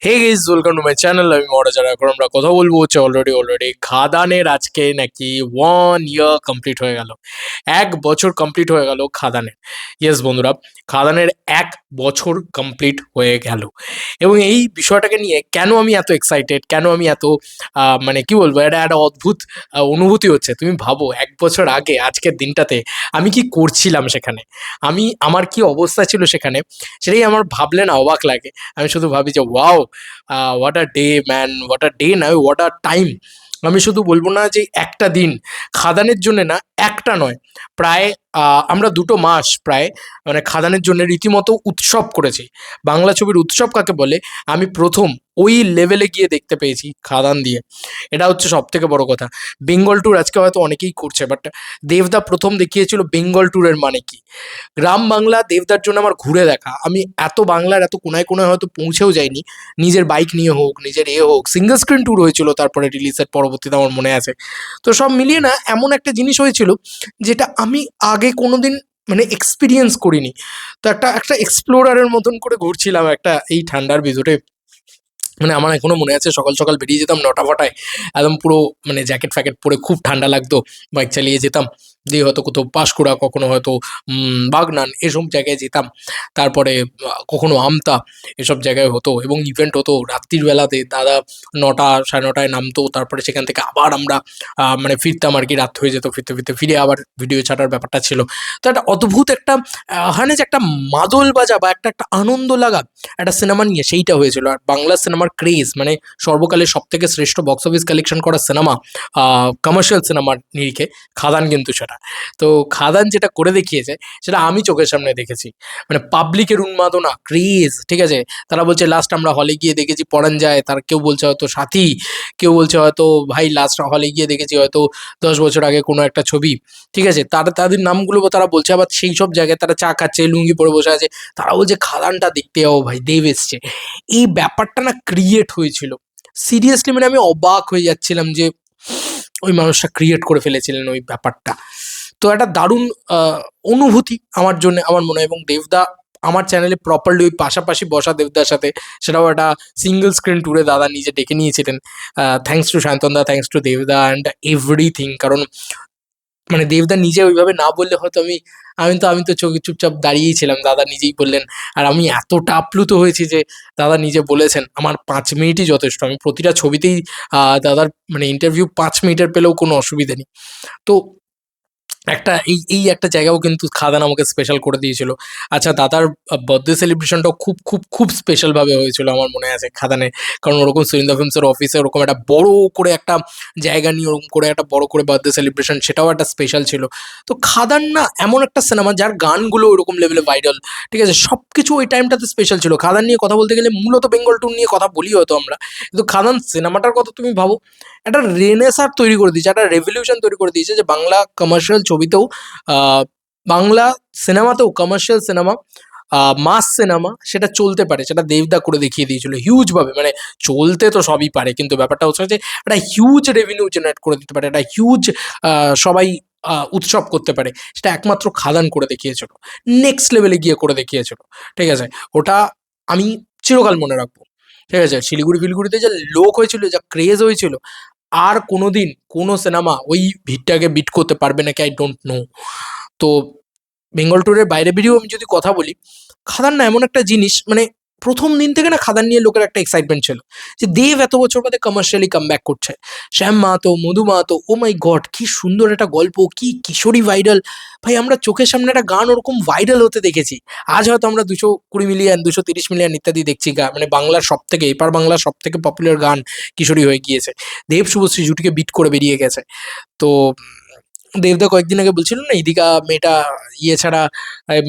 Hey guys, welcome to my channel. আমি মরা যারা এখন আমরা কথা বলবো হচ্ছে অলরেডি খাদানের আজকে নাকি 1 ইয়ার কমপ্লিট হয়ে গেল। 1 বছর কমপ্লিট হয়ে গেল খাদানের। ইয়েস বন্ধুরা, খাদানের 1 বছর কমপ্লিট হয়ে গেল। এবং এই বিষয়টাকে নিয়ে কেন আমি এত এক্সাইটেড, কেন আমি এত মানে কি বলবো, এটা একটা অদ্ভুত অনুভূতি হচ্ছে। তুমি ভাবো 1 বছর আগে আজকের দিনটাতে আমি কি করছিলাম সেখানে, আমার কি অবস্থা ছিল সেখানে, সেটাই আমার ভাবলে না অবাক লাগে। আমি শুধু ভাবি যে wow, what a day man, what a day নয়, হোয়াট আ টাইম। আমি শুধু বলবো না যে একটা দিন খাদানের জন্য, না একটা নয়, প্রায় আমরা 2 মাস প্রায় মানে খাদানের জন্য রীতিমতো উৎসব করেছি। বাংলা ছবির উৎসব কাকে বলে আমি প্রথম ওই লেভেলে গিয়ে দেখতে পেয়েছি খাদান দিয়ে। এটা হচ্ছে সব থেকে বড় কথা। বেঙ্গল ট্যুর আজকে হয়তো অনেকেই করছে, বাট দেবদা প্রথম দেখিয়েছিল বেঙ্গল ট্যুরের মানে কি। গ্রাম বাংলা দেবদার জন্য আমার ঘুরে দেখা, আমি এত বাংলার এত কোনায় কোনায় হয়তো পৌঁছেও যাইনি। নিজের বাইক নিয়ে হোক, নিজের হোক, সিঙ্গেল স্ক্রিন ট্যুর হয়েছিল তারপরে রিলিজের পরবর্তীতে, আমার মনে আছে। তো সব মিলিয়ে না এমন একটা জিনিস হয়েছিল যেটা আমি আগে কোনোদিন মানে এক্সপিরিয়েন্স করিনি। তো একটা একটা এক্সপ্লোরারের মতন করে ঘুরছিলাম একটা এই ঠান্ডার ভিতরে। মানে আমার এখনো মনে আছে সকাল সকাল বেরিয়ে যেতাম 9টা 10টায়, একদম পুরো মানে জ্যাকেট ফ্যাকেট পরে, খুব ঠান্ডা লাগতো, বাইক চালিয়ে যেতাম। দিয়ে হয়তো কোথাও পাঁশকুড়া, কখনো হয়তো বাগনান, এসব জায়গায় যেতাম। তারপরে কখনো আমতা, এসব জায়গায় হতো এবং ইভেন্ট হতো রাত্রির বেলাতে। দাদা 9টা 9:30টায় নামতো, তারপরে সেখান থেকে আবার আমরা মানে ফিরতাম আর কি। রাত হয়ে যেত ফিরতে ফিরতে, ফিরে আবার ভিডিও ছাড়ার ব্যাপারটা ছিল। তো একটা অদ্ভুত একটা হয় না যে একটা মাদল বাজা বা একটা একটা আনন্দ লাগা একটা সিনেমা নিয়ে, সেইটা হয়েছিল। আর বাংলা সিনেমার ক্রেজ মানে সর্বকালের সব থেকে শ্রেষ্ঠ বক্স অফিস কালেকশন করা সিনেমা, কমার্শিয়াল সিনেমার নিরিখে খাদান কিন্তু সেটা। তো খাদান যেটা করে দেখিয়েছে সেটা আমি চোখের সামনে দেখেছি। মানে পাবলিকের উন্মাদনা, ক্রেজ, ঠিক আছে। তারা বলছে লাস্ট আমরা হলে গিয়ে দেখেছি পরাণ যায়, তার কেউ বলছে হয়তো সাথী, কেউ বলছে হয়তো ভাই লাস্ট হলে গিয়ে দেখেছি হয়তো 10 বছর আগে কোনো একটা ছবি, ঠিক আছে। তাদের নামগুলো তারা বলছে। আবার সেই সব জায়গায় তারা চা খাচ্ছে, লুঙ্গি পরে বসে আছে, তারা বলছে খাদানটা দেখতে যাও ভাই, দেব এসছে। এই ব্যাপারটা না ক্রিয়েট হয়েছিল। সিরিয়াসলি মানে আমি অবাক হয়ে যাচ্ছিলাম যে ওই মানুষটা ক্রিয়েট করে ফেলেছিলেন ওই ব্যাপারটা। তো একটা দারুণ অনুভূতি আমার জন্য, আমার মনে হয়। এবং দেবদা আমার চ্যানেলে প্রপারলি ওই পাশাপাশি বসা দেবদার সাথে, সেটাও একটা সিঙ্গেল স্ক্রিন ট্যুরে দাদা নিজে ডেকে নিয়েছিলেন। থ্যাঙ্কস টু সায়ন্তন দা, থ্যাঙ্কস টু দেবদা অ্যান্ড এভরিথিং। কারণ মানে দেবদা নিজে ওইভাবে না বললে হয়তো আমি তো চোখে চুপচাপ দাঁড়িয়েই ছিলাম, দাদা নিজেই বললেন। আর আমি এতটা আপ্লুত হয়েছি যে দাদা নিজে বলেছেন আমার 5 মিনিটই যথেষ্ট। আমি প্রতিটা ছবিতেই দাদার মানে ইন্টারভিউ 5 মিনিটের পেলেও কোনো অসুবিধা নেই। তো একটা এই একটা জায়গাও কিন্তু খাদান আমাকে স্পেশাল করে দিয়েছিল। আচ্ছা, দাদার বার্থডে সেলিব্রেশনটাও খুব খুব খুব স্পেশালভাবে হয়েছিল আমার মনে আছে খাদানে। কারণ ওরকম সুরিন্দা ফিল্মসের অফিসে ওরকম একটা বড় করে একটা জায়গা নিয়ে ওরকম করে একটা বড় করে বার্থডে সেলিব্রেশন, সেটাও একটা স্পেশাল ছিল। তো খাদান না এমন একটা সিনেমা যার গানগুলো ওরকম লেভেলে ভাইরাল, ঠিক আছে। সব কিছু ওই টাইমটাতে স্পেশাল ছিল। খাদান নিয়ে কথা বলতে গেলে মূলত বেঙ্গল ট্যুর নিয়ে কথা বলি হয়তো আমরা, কিন্তু খাদান সিনেমাটার কথা তুমি ভাবো, একটা রেনেসার তৈরি করে দিয়েছে, একটা রেভলিউশন তৈরি করে দিয়েছে যে বাংলা কমার্শিয়াল ছবিতেও, আহ, বাংলা সিনেমাতেও, কমার্শিয়াল সিনেমা, মাস সিনেমা সেটা চলতে পারে, সেটা দেবদা করে দেখিয়ে দিয়েছিল হিউজ ভাবে। মানে চলতে তো সবই পারে, কিন্তু ব্যাপারটা হচ্ছে যে একটা হিউজ রেভিনিউ জেনারেট করে দিতে পারে, একটা হিউজ সবাই উৎসব করতে পারে, সেটা একমাত্র খাদান করে দেখিয়েছিল। নেক্সট লেভেলে গিয়ে করে দেখিয়েছিল, ঠিক আছে। ওটা আমি চিরকাল মনে রাখবো, ঠিক আছে। শিলিগুড়ি ফিলিগুড়িতে যে লোক হয়েছিল, যা ক্রেজ হয়েছিল, আর কোনোদিন কোনো সিনেমা ওই ভিড়টাকে বিট করতে পারবে নাকি আই ডোন্ট নো। তো বেঙ্গল ট্যুরের বাইরে বেরিয়েও আমি যদি কথা বলি, খাদান না এমন একটা জিনিস, মানে প্রথম দিন থেকে না খাদান নিয়ে লোকের একটা এক্সাইটমেন্ট ছিল যে দেব এত বছর বাদে কমার্শিয়ালি কামব্যাক করছে। শ্যাম মাহাতো, মধু মাহাতো, ও মাই গড কি সুন্দর একটা গল্প, কি কিশোরী ভাইরাল। ভাই আমরা চোখের সামনে একটা গান ওরকম ভাইরাল হতে দেখেছি। আজ হয়তো আমরা 220 মিলিয়ন, 230 মিলিয়ন ইত্যাদি দেখছি মানে বাংলার সব থেকে, এপার বাংলার সব থেকে পপুলার গান কিশোরী হয়ে গিয়েছে। দেব শুভশ্রী জুটিকে বিট করে বেরিয়ে গেছে। তো দেবদা কয়েকদিন আগে বলছিল না, ইদিকা মেয়েটা ইয়ে ছাড়া,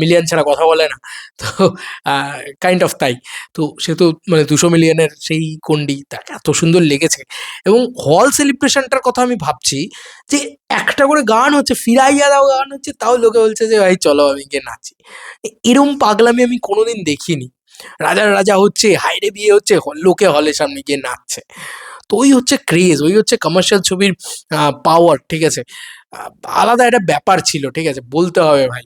মিলিয়ন ছাড়া কথা বলে না। তো কাইন্ড অফ তাই। তো সে তো মানে 200 মিলিয়নের সেই কন্ডি, তাকে এত সুন্দর লেগেছে। এবং হল সেলিব্রেশনটার কথা আমি ভাবছি যে একটা করে গান হচ্ছে, ফিরাইয়া দাও গান হচ্ছে, তাও লোকে বলছে যে ভাই চলো আমি গিয়ে নাচি। এরম পাগলামি আমি কোনোদিন দেখিনি। রাজার রাজা হচ্ছে, হাইরে বিয়ে হচ্ছে, লোকে হলের সামনে গিয়ে নাচছে। তো ওই হচ্ছে ক্রেজ, ওই হচ্ছে কমার্শিয়াল ছবির পাওয়ার, ঠিক আছে। আলাদা একটা ব্যাপার ছিল, ঠিক আছে, বলতে হবে ভাই।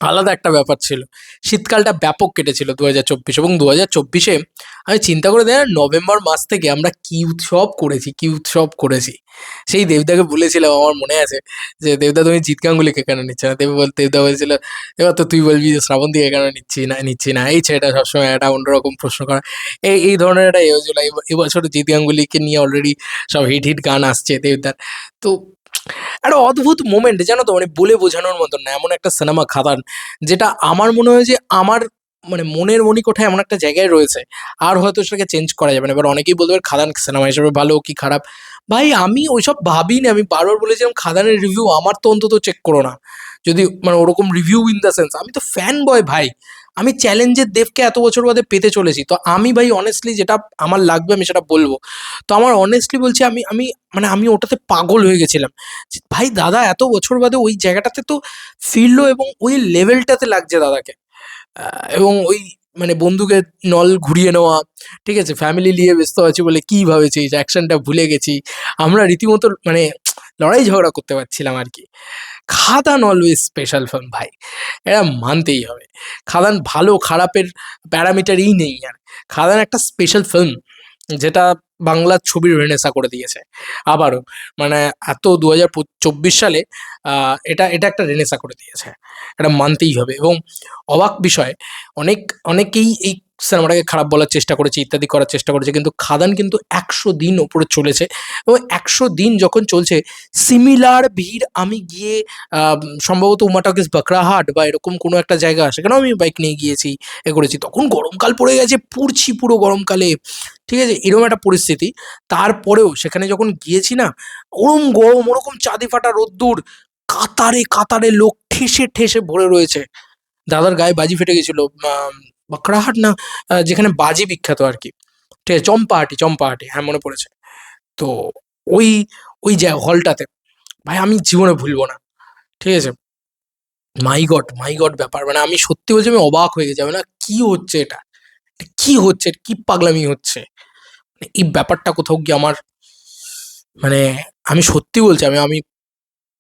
আলাদা একটা ব্যাপার ছিল। শীতকালটা ব্যাপক কেটেছিল ২০২৪ এবং ২০২৪-এ আমি চিন্তা করে দেখি নভেম্বর মাস থেকে আমরা কি উৎসব করেছি, কি উৎসব করেছি। সেই দেবদাকে বলেছিলাম আমার মনে আছে যে, "দেবদা তুমি জিৎ গাঙ্গুলিকে কেন নিচ্ছ না?" দেবদা বলেছিল, "এবার তো তুই বলবি যে শ্রাবন্তীকে কেন নিচ্ছি না। এই ছেলেটা সবসময় একটা অন্যরকম প্রশ্ন করে।" এই ধরনের একটা ইয়ে হয়েছিল। এবছর জিৎ গাঙ্গুলিকে নিয়ে অলরেডি সব হিট গান আসছে দেবদার। তো একটা অদ্ভুত মোমেন্ট জানো তো, মানে বলে বোঝানোর মতন না। এমন একটা সিনেমা 'খাদান' যেটা আমার মনে হয় যে আমার মানে মনের মণিকোঠায় এমন একটা জায়গায় রয়েছে, আর হয়তো সেটাকে চেঞ্জ করা যাবে না। এবার অনেকেই বলতে পারে 'খাদান' সিনেমা হিসেবে ভালো কি খারাপ? ভাই আমি ওইসব ভাবিনি। আমি বারবার বলেছিলাম 'খাদানের' রিভিউ আমার তো অন্তত চেক করো না। যদি মানে ওরকম রিভিউ ইন দ্য সেন্স আমি তো ফ্যান বয় ভাই। আমি চ্যালেঞ্জের দেবকে এত বছর বাদে পেতে চলেছি। তো আমি ভাই honestly যেটা আমার লাগবে আমি সেটা বলব। তো আমার honestly বলছি আমি আমি মানে আমি ওটাতে পাগল হয়ে গেছিলাম। ভাই দাদা এত বছর বাদে ওই জায়গাটাতে তো ফিরলো এবং ওই লেভেলটাতে লাগছে দাদাকে। আ এবং ওই মানে বন্দুকের নল ঘুরিয়ে নেওয়া, ঠিক আছে? ফ্যামিলি নিয়ে ব্যস্ত আছি বলে কি ভাবেছিস? অ্যাকশনটা ভুলে গেছি। আমরা রীতিমতো মানে লড়াই ঝগড়া করতে পারছিলাম আরকি। 'খাদান' অলওয়েজ স্পেশাল ফিল্ম ভাই। এটা মানতেই হবে। 'খাদান' ভালো খারাপের প্যারামিটারই নেই আর। 'খাদান' একটা স্পেশাল ফিল্ম যেটা বাংলা ছবির রেনেসা করে দিয়েছে। আবারও মানে এত ২০২৪ সালে আ এটা একটা রেনেসা করে দিয়েছে। এটা মানতেই হবে এবং অবাক বিষয় অনেক অনেকেই এই সিনেমাটাকে খারাপ বলার চেষ্টা করেছে, ইত্যাদি করার চেষ্টা করেছে। কিন্তু 'খাদান' কিন্তু ১০০ দিন ওপরে চলেছে এবং ১০০ দিন যখন চলছে সিমিলার ভিড় আমি গিয়ে সম্ভবত উমা টকিজ বাকরাহাট বা এরকম কোনো একটা জায়গা সেখানেও আমি বাইক নিয়ে গিয়েছি, করেছি। তখন গরমকাল পড়ে গেছে, পুড়ছি পুরো গরমকালে। ঠিক আছে? এরকম একটা পরিস্থিতি। তারপরেও সেখানে যখন গিয়েছি না, ওরম গরম, ওরকম চাঁদি ফাটা রোদ্দুর, কাতারে লোক ঠেসে ভরে রয়েছে। দাদার গায়ে বাজি ফেটে গেছিল। বাকরাহাট না যেখানে বাজি বিখ্যাত আরকি। ঠিক আছে? চম্পাহাটি হ্যাঁ, মনে পড়েছে। তো ওই, ওই হলটাতে ভাই আমি জীবনে ভুলব না। ঠিক আছে? মাই গড ব্যাপার! মানে আমি সত্যি বলছি আমি অবাক হয়ে গেছি। আমি না কি হচ্ছে এটা? কি হচ্ছে? কি পাগলামি হচ্ছে? মানে এই ব্যাপারটা কোথাও গিয়ে আমার মানে আমি সত্যি বলছি আমি আমি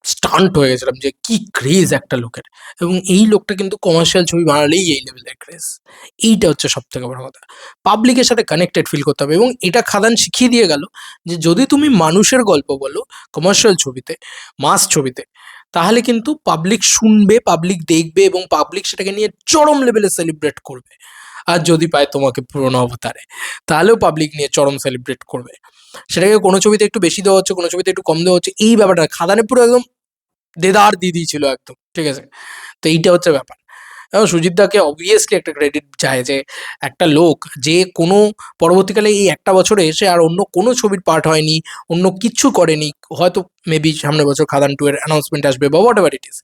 স্টান্ট হয়ে গেছিলাম যে কি ক্রেজ একটা লোকের এবং এই লোকটা কিন্তু কমার্শিয়াল ছবি বানালেই এই লেভেলের ক্রেজ। এইটা হচ্ছে সবথেকে বড় কথা। পাবলিকের সাথে কানেক্টেড ফিল করতে হবে এবং এটা খাদান শিখিয়ে দিয়ে গেল যে যদি তুমি মানুষের গল্প বলো কমার্শিয়াল ছবিতে, মাস ছবিতে, তাহলে কিন্তু পাবলিক শুনবে, পাবলিক দেখবে এবং পাবলিক সেটাকে নিয়ে চরম লেভেলে সেলিব্রেট করবে। আর যদি পায় তোমাকে পুরনো অবতারে, তাহলেও পাবলিক নিয়ে চরম সেলিব্রেট করবে। সেটাকে কোনো ছবিতে একটু বেশি দেওয়া হচ্ছে, কোনো ছবিতে একটু কম দেওয়া হচ্ছে। এই ব্যাপারটা না। খাদানে পুরো একদম দেদার দিদি ছিল একদম। ঠিক আছে? তো এইটা হচ্ছে ব্যাপার। এবং সুজিত দাকে obviously একটা ক্রেডিট যায় যে একটা লোক যে কোনো পরবর্তীকালে এই একটা বছরে এসে আর অন্য কোনো ছবির পার্ট হয়নি, অন্য কিচ্ছু করেনি। হয়তো মেবি সামনের বছর 'খাদান 2' এর অ্যানাউন্সমেন্ট আসবে বা হোয়াটএভার ইট ইস।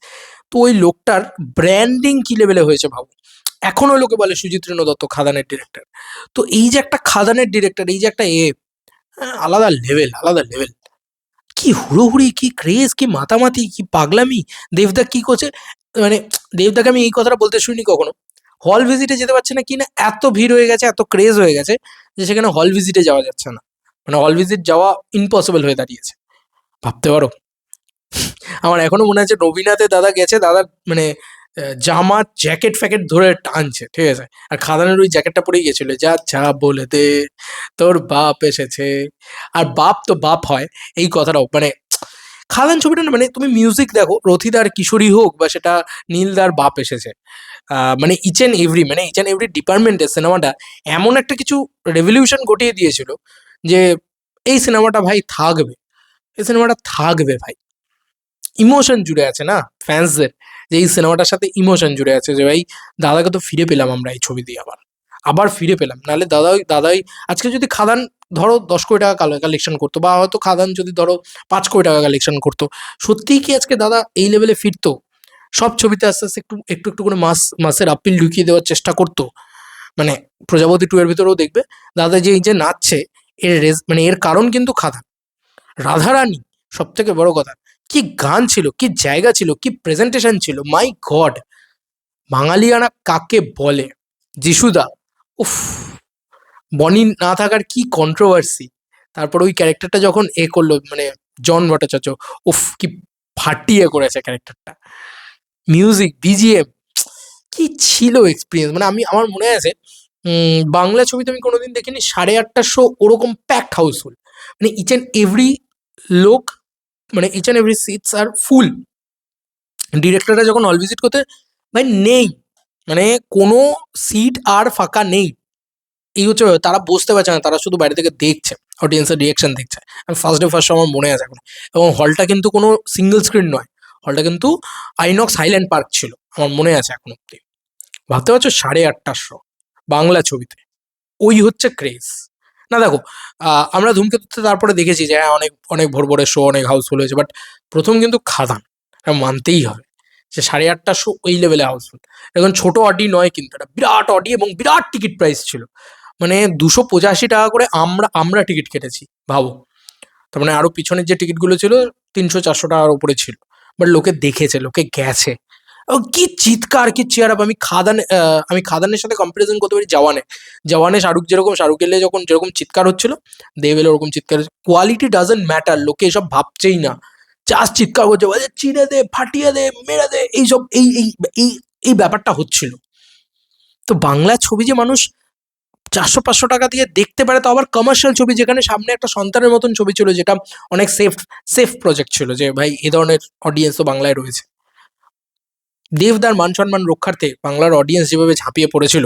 তো ওই লোকটার ব্র্যান্ডিং কি লেভেলে হয়েছে ভাবো। এখনো লোকে বলে সুজিত রেণু দত্ত 'খাদানের' ডিরেক্টর। তো এই যে একটা 'খাদানের' ডিরেক্টর, এই যে একটা আলাদা লেভেল। কি হুড়োহুড়ি, কি ক্রেজ, কি মাতামাতি, কি পাগলামি! দেবদা কি করছে মানে দেবদাকে আমি এই কথাটা বলতে শুনিনি কখনো। হল ভিজিটে যেতে পারছে না কিনা এত ভিড় হয়ে গেছে, এত ক্রেজ হয়ে গেছে যে সেখানে হল ভিজিটে যাওয়া যাচ্ছে না। মানে হল ভিজিট যাওয়া ইম্পসিবল হয়ে দাঁড়িয়েছে। ভাবতে পারো? আমার এখনো মনে আছে নবীনাতে দাদা গেছে, দাদা মানে জামা জ্যাকেট-ফ্যাকেট ধরে টানছে। ঠিক আছে? আর খাদানের ওই জ্যাকেটটা পরেই গেছিল। যা বলে দে, তোর বাপ এসেছে। আর বাপ তো বাপ হয় এই কথাটাও মানে খাদান ছবিটা না মানে তুমি মিউজিক দেখো রথিদার কিশোরী হোক বা সেটা নীলদার বাপ এসেছে। মানে ইচ অ্যান্ড এভরি ডিপার্টমেন্টে সিনেমাটা এমন একটা কিছু রেভলিউশন ঘটিয়ে দিয়েছিল যে এই সিনেমাটা ভাই থাকবে। এই সিনেমাটা থাকবে ভাই। ইমোশন জুড়ে আছে না ফ্যান্সদের যে এই সিনেমাটার সাথে ইমোশন জুড়ে আছে যে ভাই দাদাকে তো ফিরে পেলাম আমরা এই ছবি দিয়ে আবার ফিরে পেলাম নাহলে দাদাই আজকে যদি খাদান ধরো ১০ কোটি টাকা কালেকশন করতো বা হয়তো খাদান যদি ধরো ৫ কোটি টাকা কালেকশন করতো সত্যিই কি আজকে দাদা এই লেভেলে ফিরতো সব ছবিতে আস্তে আস্তে একটু করে মাসের আপিল ঢুকিয়ে দেওয়ার চেষ্টা করতো মানে প্রজাপতি 2 এর ভিতরেও দেখবে দাদা যে এই যে নাচছে মানে এর কারণ কিন্তু খাদান রাধারানী সবথেকে বড় কথা। কি গান ছিল, কি জায়গা ছিল, কি প্রেজেন্টেশন ছিল। মাই গড! বাঙালিয়ানা কাকে বলে? যিশুদা, উফ! বনি না থাকার কি কন্ট্রোভার্সি। তারপর ওই ক্যারেক্টারটা যখন করল মানে জন ভট্টাচার্য, উফ! কি ফাটিয়ে করেছে ক্যারেক্টারটা। মিউজিক, বিজিএম কি ছিল এক্সপিরিয়েন্স, মানে আমার মনে আছে বাংলা ছবিতে আমি কোনোদিন দেখিনি 8:30 ওরকম প্যাকড হাউসফুল, মানে ইচ অ্যান্ড এভরি লোক, মানে ইচ অ্যান্ড এভরি সিটস আর ফুল। ডিরেক্টররা যখন হল ভিজিট করতে, ভাই নেই, মানে কোনো সিট আর ফাঁকা নেই। এই হচ্ছে ব্যাপার। তারা বসতে পারছে না, তারা শুধু বাইরে থেকে দেখছে, অডিয়েন্সের রিয়াকশন দেখছে। আমি ফার্স্ট ডে আমার মনে আছে এখন। এবং হলটা কিন্তু কোনো সিঙ্গেল স্ক্রিন নয়, হলটা কিন্তু আইনক্স হাইল্যান্ড পার্ক ছিল, আমার মনে আছে এখন অব্দি। ভাবতে পারছো 8:30 বাংলা ছবিতে, ওই হচ্ছে ক্রেজ। না দেখো, আমরা ধূমকেতুতে তারপরে দেখেছি যে হ্যাঁ অনেক অনেক ভোর ভোরের শো, অনেক হাউসফুল হয়েছে, বাট প্রথম কিন্তু খাদান, এটা মানতেই হবে যে 8:30 ওই লেভেলে হাউসফুল। এখন ছোট অডি নয় কিন্তু, এটা বিরাট অডি এবং বিরাট টিকিট প্রাইস ছিল, মানে 285 টাকা করে আমরা আমরা টিকিট কেটেছি, ভাবো। তার মানে আরো পিছনের যে টিকিটগুলো ছিল 300-400 টাকার উপরে ছিল, বাট লোকে দেখেছে, লোকে গেছে। ও কি চিৎকার, কি চেয়ার আপ! আমি খাদানের সাথে কম্পারিজন করতে পারি জওয়ানে। জওয়ানে শাহরুখ এলে যখন যেরকম চিৎকার হচ্ছিল, দেব এলে ওরকম চিৎকার। কোয়ালিটি ডাজন্ট ম্যাটার, লোকে এসব ভাবছেই না, জাস্ট চিৎকার করছে, বলছে চিড়ে দে, ফাটিয়ে দে, মেরে দে, এইসব এই এই ব্যাপারটা হচ্ছিল। তো বাংলা ছবি যে মানুষ 400-500 টাকা দিয়ে দেখতে পারে, তো আবার কমার্শিয়াল ছবি, যেখানে সামনে একটা সন্তানের মতন ছবি ছিল, যেটা অনেক সেফ সেফ প্রজেক্ট ছিল, যে ভাই এ ধরনের অডিয়েন্স তো বাংলায় রয়েছে। দেবদার মান সম্মান রক্ষার্থে বাংলার অডিয়েন্স যেভাবে ঝাঁপিয়ে পড়েছিল,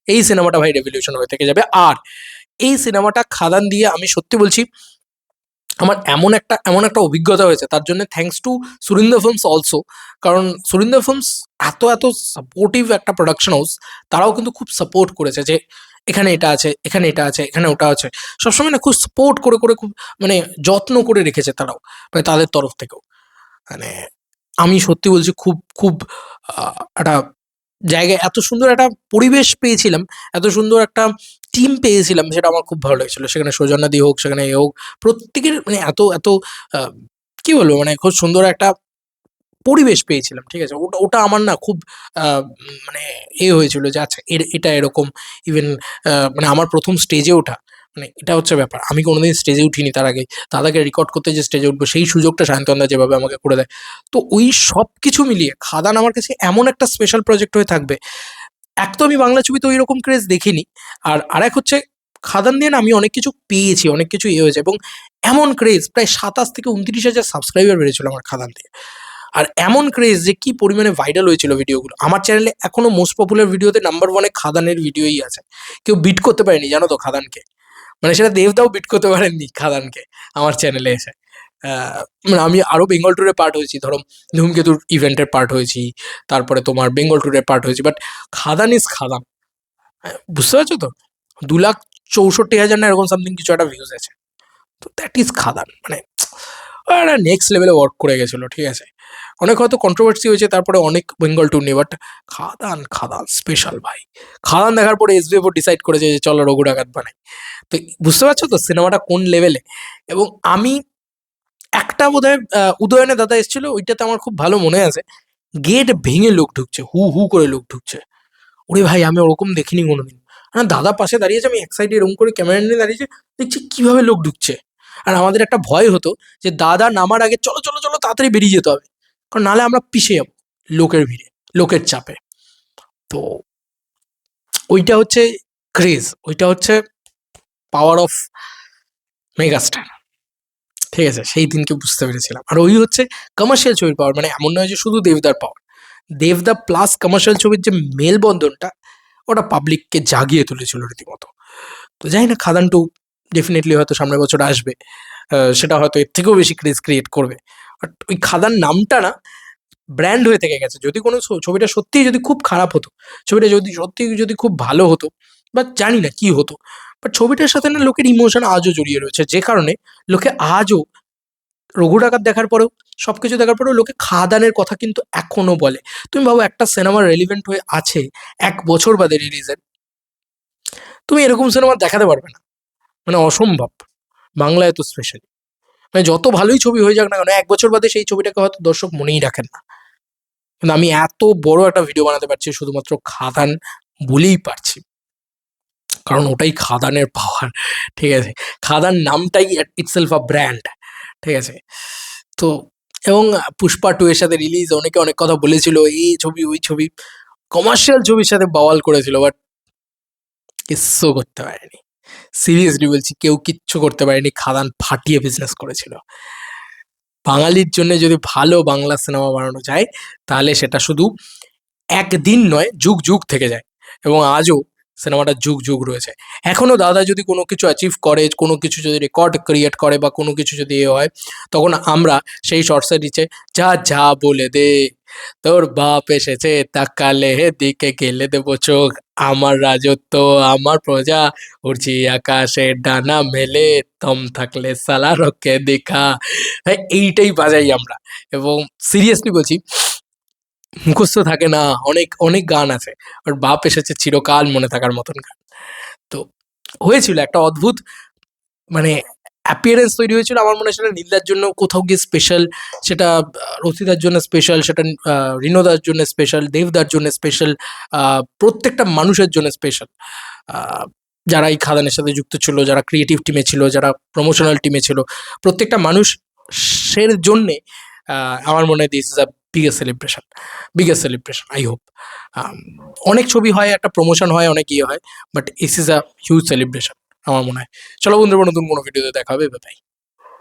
এই সিনেমাটা ভাই রেভলিউশন হয়ে থেকে যাবে। আর এই সিনেমাটা খাদান দিয়ে, আমি সত্যি বলছি, আমার এমন একটা অভিজ্ঞতা হয়েছে, তার জন্য thanks to Surinder films also. কারণ সুরিন্দর ফিল্মস এত এত সাপোর্টিভ একটা প্রোডাকশন হাউস, তারাও কিন্তু খুব সাপোর্ট করেছে যে এখানে এটা আছে, এখানে এটা আছে, এখানে ওটা আছে, সবসময় না খুব সাপোর্ট করে করে, খুব মানে যত্ন করে রেখেছে তারাও, মানে তাদের তরফ থেকেও। মানে আমি সত্যি বলছি, খুব খুব একটা জায়গায় এত সুন্দর একটা পরিবেশ পেয়েছিলাম, এত সুন্দর একটা টিম পেয়েছিলাম, সেটা আমার খুব ভালো লেগেছিল। সেখানে সৌজন্যাদি হোক, সেখানে এ হোক, প্রত্যেকের মানে এত এত কি বলবো, মানে খুব সুন্দর একটা পরিবেশ পেয়েছিলাম, ঠিক আছে? ওটা ওটা আমার না খুব মানে হয়েছিল যে আচ্ছা এটা এরকম। ইভেন মানে আমার প্রথম স্টেজে ওঠা, মানে এটা হচ্ছে ব্যাপার। আমি কোনোদিন স্টেজে উঠিনি তার আগে, দাদাকে রেকর্ড করতে যে স্টেজে উঠবো, সেই সুযোগটা সায়ন্তনদা যেভাবে আমাকে করে দেয়। তো ওই সব কিছু মিলিয়ে খাদান আমার কাছে এমন একটা স্পেশাল প্রজেক্ট হয়ে থাকবে। এক তো আমি বাংলা ছবিতে ওই রকম ক্রেজ দেখিনি, আর আরেক হচ্ছে খাদান দিয়ে না আমি অনেক কিছু পেয়েছি, অনেক কিছু হয়েছে। এবং এমন ক্রেজ, প্রায় 27 থেকে 29 হাজার সাবস্ক্রাইবার বেড়েছিল আমার খাদান দিয়ে। আর এমন ক্রেজ যে কি পরিমাণে ভাইরাল হয়েছিল ভিডিওগুলো। আমার চ্যানেলে এখনো মোস্ট পপুলার ভিডিওতে নাম্বার 1-এ খাদানের ভিডিওই আছে। কেউ বিট করতে পারেনি, জানো তো, খাদানকে। মানে সেটা দেবদাও বিট করতে পারেননি খাদানকে আমার চ্যানেলে এসে। মানে আমি আরো বেঙ্গল ট্যুরে পার্ট হয়েছি, ধরো ধূমকেতুর ইভেন্টের পার্ট হয়েছি, তারপরে তোমার বেঙ্গল ট্যুরের পার্ট হয়েছি, বাট খাদান ইজ খাদান। বুঝতে পারছো তো? 2,64,000 না এরকম সামথিং কিছু একটা ভিউজ আছে। তো দ্যাট ইজ খাদান, মানে একটা নেক্সট লেভেলে ওয়ার্ক করে গেছিলো, ঠিক আছে? অনেক হয়তো কন্ট্রোভার্সি হয়েছে তারপরে, অনেক বেঙ্গল ট্যুর নিয়ে, বাট খাদান খাদান স্পেশাল ভাই। খাদান দেখার পরে এসবিএফও ডিসাইড করেছে যে চলো রঘু ডাকাত বানাই। তো বুঝতে পারছো তো সিনেমাটা কোন লেভেলে। এবং আমি একটা বোধহয় উদয়নে দাদা এসেছিল, ওইটাতে আমার খুব ভালো মনে আছে, গেট ভেঙে লোক ঢুকছে, হু হু করে লোক ঢুকছে। ওরে ভাই, আমি ওরকম দেখিনি কোনোদিন। হ্যাঁ, দাদা পাশে দাঁড়িয়েছে, আমি এক সাইডে এরকম করে ক্যামেরা নিয়ে দাঁড়িয়েছে, দেখছি কিভাবে লোক ঢুকছে। আর আমাদের একটা ভয় হতো যে দাদা নামার আগে চলো চলো চলো তাড়াতাড়ি বেরিয়ে যেতে হবে, কারণ নাহলে আমরা পিছিয়ে যাবো লোকের ভিড়ে, লোকের চাপে। তো ওইটা হচ্ছে ক্রেজ, ওইটা হচ্ছে পাওয়ার অফ মেগাস্টার, ঠিক আছে? সেই দিনকে বুঝতে পেরেছিলাম। আর ওই হচ্ছে কমার্শিয়াল ছবির পাওয়ার, মানে এমন নয় যে শুধু দেবদার পাওয়ার, দেবদা প্লাস কমার্শিয়াল ছবির যে মেলবন্ধনটা, ওটা পাবলিককে জাগিয়ে তুলেছিল রীতিমতো। তো জানি না খাদান টু ডেফিনেটলি হয়তো সামনের বছর আসবে, সেটা হয়তো এর থেকেও বেশি ক্রেজ ক্রিয়েট করবে। বাট ওই খাদান নামটা না ব্র্যান্ড হয়ে থেকে গেছে। যদি কোনো ছবিটা সত্যিই যদি খুব খারাপ হতো, ছবিটা যদি সত্যিই যদি খুব ভালো হতো, বা জানি না কি হতো, বাট ছবিটার সাথে না লোকের ইমোশন আজও জড়িয়ে রয়েছে, যে কারণে লোকে আজও রঘু ডাকাত দেখার পরেও, সবকিছু দেখার পরেও লোকে খাদানের কথা কিন্তু এখনো বলে। তুমি ভাবো, একটা সিনেমা রেলিভেন্ট হয়ে আছে 1 বছর বাদে রিলিজের, তুমি এরকম সিনেমা দেখাতে পারবে না, মানে অসম্ভব। বাংলায় তো স্পেশালি, মানে যত ভালোই ছবি হয়ে যাক না কেন, 1 বছর বাদে সেই ছবিটাকে হয়তো দর্শক মনেই রাখেন না। কিন্তু আমি এত বড় একটা ভিডিও বানাতে পারছি শুধুমাত্র খাদান বলেই পারছি, কারণ ওটাই খাদানের পাওয়ার, ঠিক আছে? খাদান নামটাই ইটসেলফ আ ব্র্যান্ড, ঠিক আছে? তো এবং পুষ্পা 2 এর সাথে রিলিজ, অনেকে অনেক কথা বলেছিল, এই ছবি ওই ছবি, কমার্শিয়াল ছবির সাথে বাওয়াল করেছিল, বাট কিচ্ছু করতে পারেনি। সিরিয়াসলি বলছি, কেউ কিচ্ছু করতে পারেনি। খাদান ফাটিয়ে বিজনেস করেছিল। বাঙালির জন্য যদি ভালো বাংলা সিনেমা বানানো যায়, তাহলে সেটা শুধু একদিন নয়, যুগ যুগ থেকে যায়। এবং আজও সিনেমাটা যুগ যুগ রয়েছে। এখনো দাদা যদি কোনো কিছু অ্যাচিভ করে, কোনো কিছু যদি রেকর্ড ক্রিয়েট করে বা কোনো কিছু যদি হয়, তখন আমরা সেই শর্টসের নিচে যা যা বলে দে, তোর বাপ এসেছে তাকালে দিকে গেলে দেবো চোখ, আমার রাজত্ব আমার প্রজা, উড়ছি আকাশে ডানা মেলে, দম থাকলে সালা রকে দেখা। হ্যাঁ, এইটাই বাজাই আমরা। এবং সিরিয়াসলি বলছি, মুখস্থ থাকে না, অনেক অনেক গান আছে। ওর বাপ এসেছে চিরকাল মনে থাকার মতন গান। তো হয়েছিল একটা অদ্ভুত, মানে অ্যাপিয়ারেন্স তৈরি হয়েছিল। আমার মনে হয় সেটা নীলদার জন্য কোথাও গিয়ে স্পেশাল, সেটা রথিদার জন্য স্পেশাল, সেটা রিনোদার জন্য স্পেশাল, দেবদার জন্য স্পেশাল, প্রত্যেকটা মানুষের জন্য স্পেশাল। যারা এই খাদানের সাথে যুক্ত ছিল, যারা ক্রিয়েটিভ টিমে ছিল, যারা প্রমোশনাল টিমে ছিল, প্রত্যেকটা মানুষের জন্যে আমার মনে হয় this is a biggest celebration, I hope. অনেক ছবি হয়, একটা প্রমোশন হয়, অনেক ইয়ে হয়, but this is a huge celebration আমার মনে হয়। চলো বন্ধুরা, নতুন কোনো ভিডিওতে দেখা হবে, বাই।